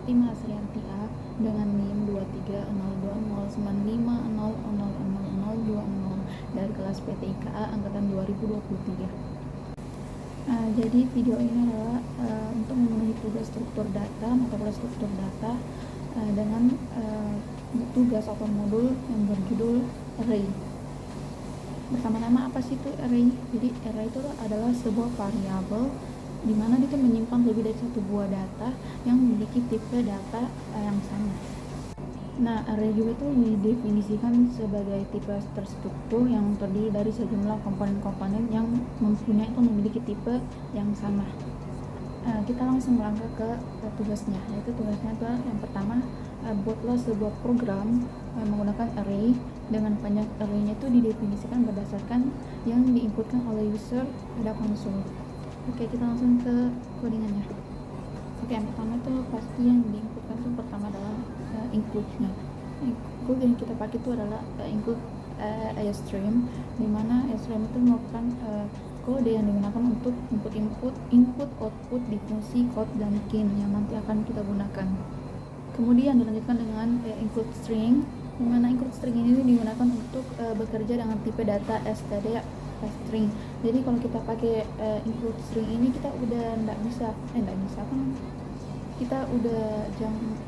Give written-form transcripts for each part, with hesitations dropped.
Fatima Asrianti A dengan NIM 2302095000020 dari kelas PTIKA angkatan 2023. Jadi video ini adalah untuk memenuhi tugas struktur data, mata kuliah struktur data dengan tugas atau modul yang berjudul array. Pertama-tama apa sih itu array? Jadi array itu adalah sebuah variabel di mana itu menyimpan lebih dari satu buah data yang memiliki tipe data yang sama. Nah, array juga itu didefinisikan sebagai tipe terstruktur yang terdiri dari sejumlah komponen-komponen yang memiliki tipe yang sama. Kita langsung melangkah ke tugasnya, yaitu tugasnya adalah yang pertama, buatlah sebuah program menggunakan array dengan panjang array-nya itu didefinisikan berdasarkan yang diinputkan oleh user pada konsol. Oke, kita langsung ke codingannya. Oke, yang pertama itu pasti yang diinputkan itu pertama adalah include-nya. Include yang kita pakai itu adalah include string, di mana string itu merupakan kode yang digunakan untuk input output di fungsi code dan kin yang nanti akan kita gunakan. Kemudian dilanjutkan dengan include string, di mana include string ini digunakan untuk bekerja dengan tipe data std string. Jadi kalau kita pakai include string ini kita udah kita udah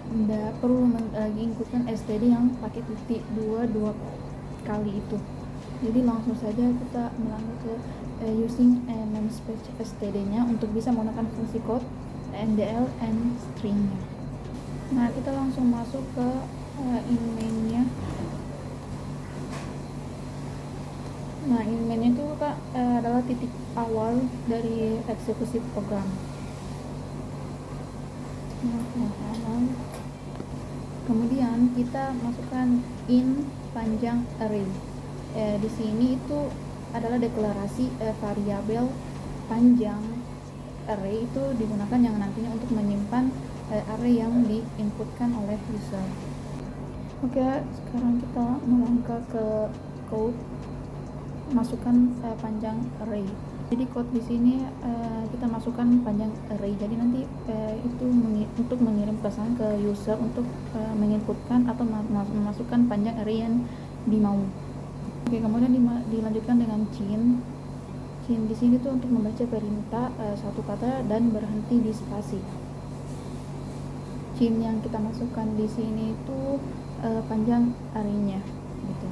nggak perlu lagi inputkan std yang pakai titik dua kali itu. Jadi langsung saja kita melangkah ke using namespace std-nya untuk bisa menggunakan fungsi code ndl and string-nya. Nah, kita langsung masuk ke in-main-nya. Nah, in-main itu adalah titik awal dari eksekusi program. Kemudian kita masukkan in panjang array. Di sini itu adalah deklarasi variabel panjang array itu digunakan yang nantinya untuk menyimpan array yang diinputkan oleh user. Oke, sekarang kita melangkah ke code. Masukkan panjang array. Jadi code di sini kita masukkan panjang array. Jadi nanti itu untuk mengirim pesan ke user untuk menginputkan atau memasukkan panjang array yang dimau. Oke, kemudian dilanjutkan dengan chain. Chain di sini tuh untuk membaca perintah satu kata dan berhenti di spasi. Chain yang kita masukkan di sini itu panjang array-nya gitu.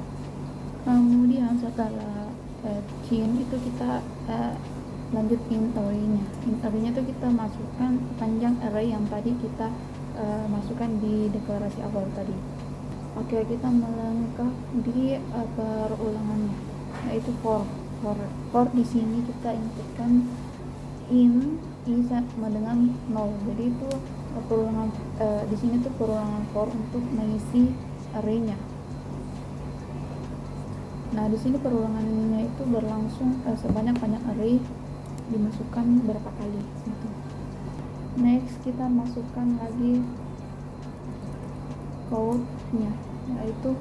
Kemudian setelah chain itu kita lanjut int array-nya. Int array-nya itu kita masukkan panjang array yang tadi kita masukkan di deklarasi awal tadi. Oke, kita melangkah di perulangannya, yaitu for di sini kita inputkan in i sama dengan 0. Jadi itu perulangan di sini tuh perulangan for untuk mengisi array-nya. Nah, di sini perulangannya itu berlangsung sebanyak panjang array dimasukkan berapa kali gitu. Next, kita masukkan lagi code-nya, yaitu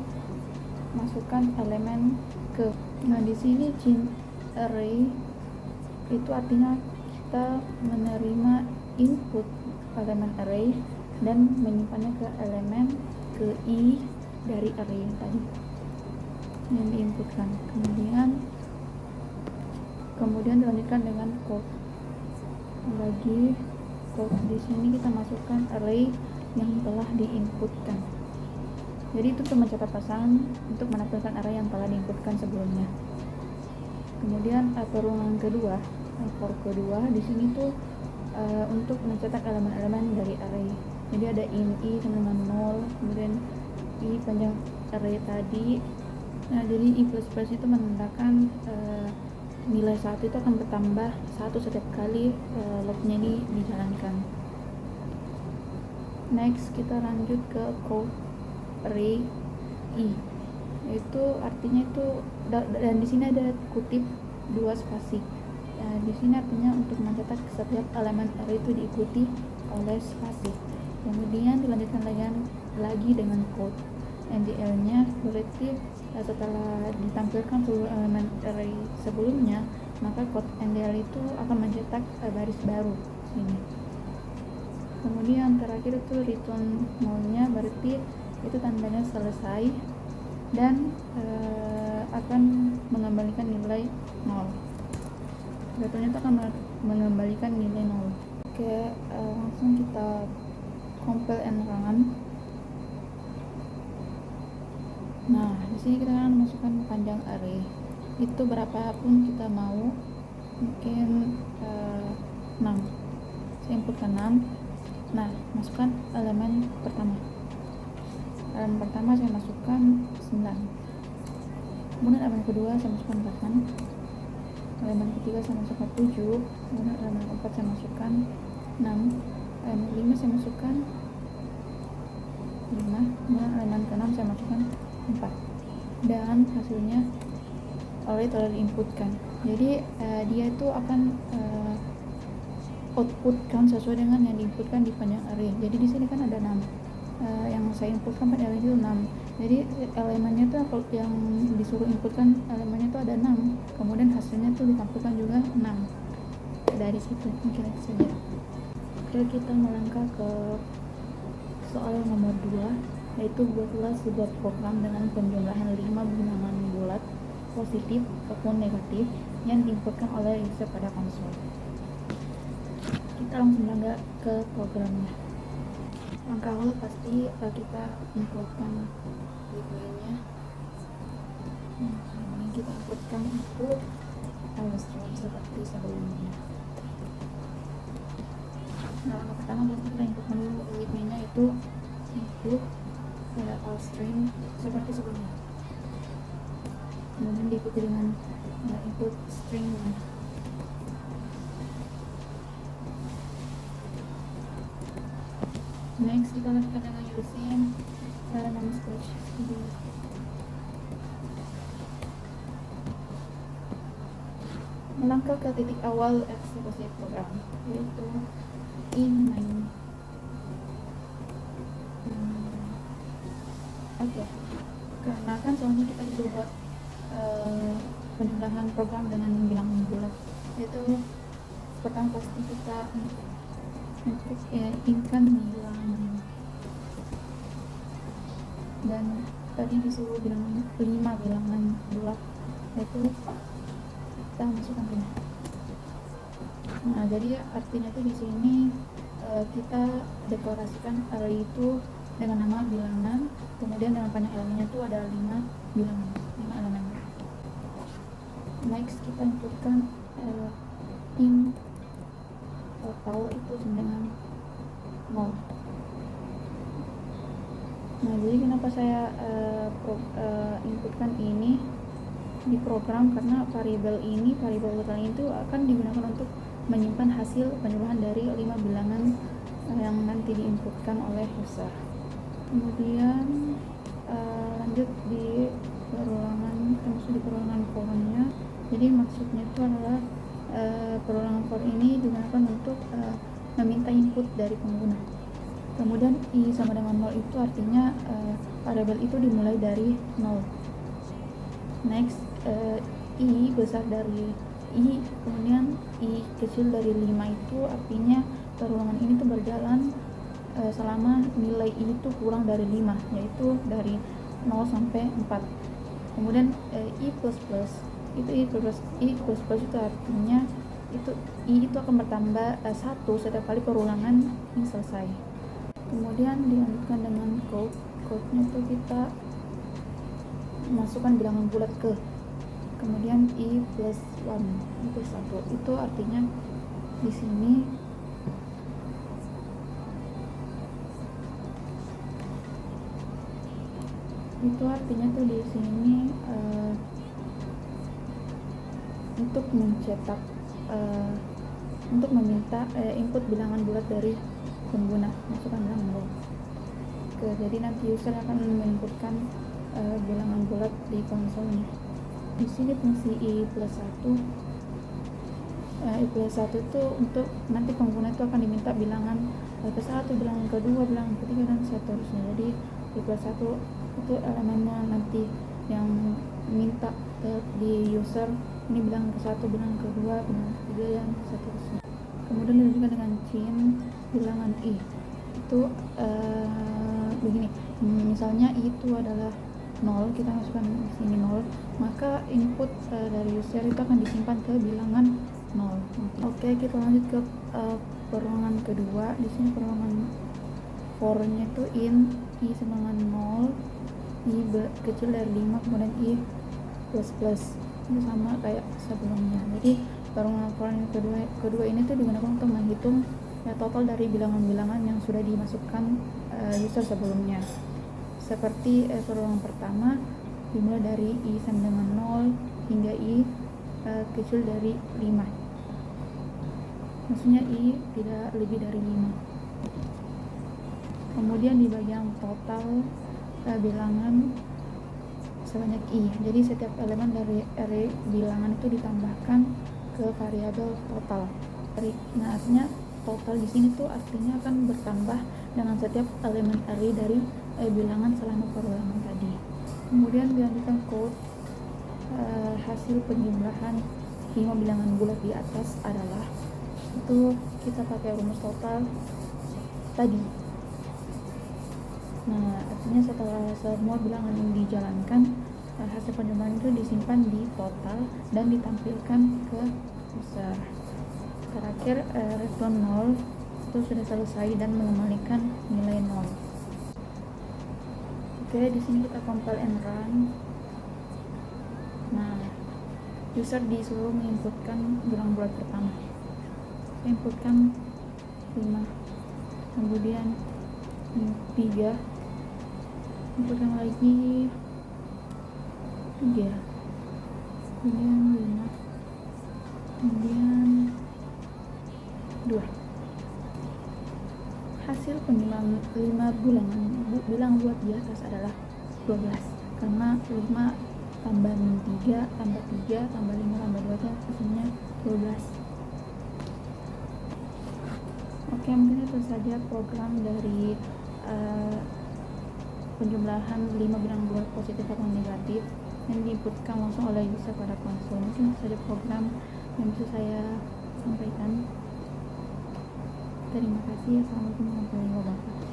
masukkan elemen ke. Nah, di sini chain array itu artinya kita menerima input elemen array dan menyimpannya ke elemen ke i dari array yang tadi yang diinputkan. Kemudian dilanjutkan dengan code. Lagi code di sini kita masukkan array yang telah diinputkan. Jadi itu untuk mencatat pesan untuk menampilkan array yang telah diinputkan sebelumnya. Kemudian perulangan kedua, for kedua di sini tuh untuk mencetak elemen-elemen dari array. Jadi ada in i sama dengan 0, kemudian i panjang array tadi. Nah, jadi i plus plus itu menandakan nilai 1 itu akan bertambah 1 setiap kali loopnya ini dijalankan. Next, kita lanjut ke code array i. Itu artinya itu dan di sini ada kutip 2 spasi. Di sini artinya untuk mencetak setiap elemen array itu diikuti oleh spasi. Kemudian dilanjutkan lagi dengan code ndl-nya, berarti setelah ditampilkan seluruh elemen array sebelumnya, maka code ndl itu akan mencetak baris baru sini. Kemudian terakhir itu return null-nya, berarti itu tandanya selesai dan akan mengembalikan nilai 0. Returnnya itu akan mengembalikan nilai 0. Oke, langsung kita compile and run. Nah, di sini kita akan masukkan panjang array. Itu berapapun kita mau, mungkin 6. Saya inputkan 6. Nah, masukkan elemen pertama. Elemen pertama saya masukkan 9. Kemudian elemen kedua saya masukkan 8. Elemen ketiga saya masukkan 7. Kemudian elemen keempat saya masukkan 6. Elemen kelima saya masukkan 5. Kemudian elemen keenam saya masukkan 4. Dan hasilnya already telah diinputkan. Jadi dia itu akan outputkan sesuai dengan yang diinputkan di panjang array. Jadi di sini kan ada 6. Yang saya inputkan pada elemen itu 6. Jadi elemennya tuh kalau yang disuruh inputkan elemennya itu ada 6. Kemudian hasilnya tuh ditampilkan juga 6. Dari situ mungkin itu saja. Oke, kita melangkah ke soal nomor 2, yaitu buatlah sebuah program dengan penjumlahan 5 bilangan bulat positif ataupun negatif yang diinputkan oleh user pada konsol. Kita langsung melangkah ke programnya. Langkah awal pasti kita inputkan nya. Ini kita inputkan input string seperti sebelumnya. Nah, langkah pertama pasti kita inputkan dulu nya, itu input string seperti sebelumnya. Kemudian diikuti dengan input string. Next kita lakukan dengan using nama spreadsheet. Melangkah ke titik awal eksekusi program, yaitu in main. Oke, karena kan soalnya kita buat penjumlahan program dengan bilangan bulat, yaitu pertama pasti kita untuk inkan bilangan, dan tadi disuruh bilangan 5 bilangan bulat, yaitu kita masukkan 5. Nah, jadi artinya tuh di sini kita deklarasikan array itu dengan nama bilangan, kemudian dengan panjang elemennya itu ada 5 bilangan, 5 elemen. Next kita inputkan int total itu dengan 0. Nah, jadi kenapa saya inputkan ini di program, karena variabel total itu akan digunakan untuk menyimpan hasil penjumlahan dari 5 bilangan yang nanti diinputkan oleh user. Kemudian lanjut di perulangan for-nya. Jadi maksudnya itu adalah perulangan for ini digunakan untuk meminta input dari pengguna. Kemudian i sama dengan 0 itu artinya variabel itu dimulai dari 0. Next, i besar dari i, kemudian i kecil dari 5 itu artinya perulangan ini tuh berjalan selama nilai i itu kurang dari 5, yaitu dari 0 sampai 4. Kemudian i plus plus itu artinya i itu akan bertambah 1 setiap kali perulangan ini selesai. Kemudian dilanjutkan dengan code-nya itu kita masukkan bilangan bulat ke, kemudian i plus 1 itu artinya di sini itu artinya tuh di sini untuk mencetak untuk meminta input bilangan bulat dari pengguna, masukkan bilangan bulat. Jadi nanti user akan menginputkan bilangan bulat di konsolnya. Di sini fungsi i plus 1 itu untuk nanti pengguna itu akan diminta bilangan ke-1, bilangan kedua, bilangan ketiga, dan seterusnya. Jadi i plus 1 itu elemennya nanti yang minta di user ini bilangan ke-1, bilangan kedua, bilangan ketiga, dan seterusnya. Kemudian dilanjutkan dengan chain bilangan i. itu begini, misalnya itu adalah 0, kita masukkan di sini 0, maka input dari user itu akan disimpan ke bilangan 0. Oke, kita lanjut ke peruangan kedua. Di sini peruangan for-nya itu in i sama dengan 0, i kecil dari 5, kemudian i plus plus, itu sama kayak sebelumnya. Jadi peruangan for yang kedua ini tuh digunakan untuk menghitung total dari bilangan-bilangan yang sudah dimasukkan user sebelumnya. Seperti peruangan pertama dimulai dari i sama dengan 0 hingga i kecil dari 5, maksudnya i tidak lebih dari 5. Kemudian di bagian total bilangan sebanyak i, jadi setiap elemen dari array bilangan itu ditambahkan ke variabel total. Nah, artinya total di sini tuh artinya akan bertambah dengan setiap elemen array dari bilangan selama perulangan tadi. Kemudian dilanjutkan code. Hasil penjumlahan 5 bilangan bulat di atas adalah, itu kita pakai rumus total tadi. Nah, artinya setelah semua bilangan ini dijalankan, hasil penjumlahan itu disimpan di total dan ditampilkan ke user. Terakhir return 0 itu sudah selesai dan mengembalikan nilai 0. Oke, di sini kita compile and run. Nah, user disuruh menginputkan bilangan bulat pertama. Inputkan 5, kemudian 3, inputkan lagi 3, kemudian 5, kemudian 2. Hasil penjumlahan 5 bilangan bulat di atas adalah 12, karena 5 tambah 3 tambah 3 tambah 5 tambah 2 itu hasilnya 12. Oke, mungkin itu saja program dari penjumlahan 5 bilangan bulat positif atau negatif yang diinputkan langsung oleh user pada konsol. Mungkin itu saja program yang bisa saya sampaikan. Terima kasih. Assalamualaikum warahmatullahi wabarakatuh.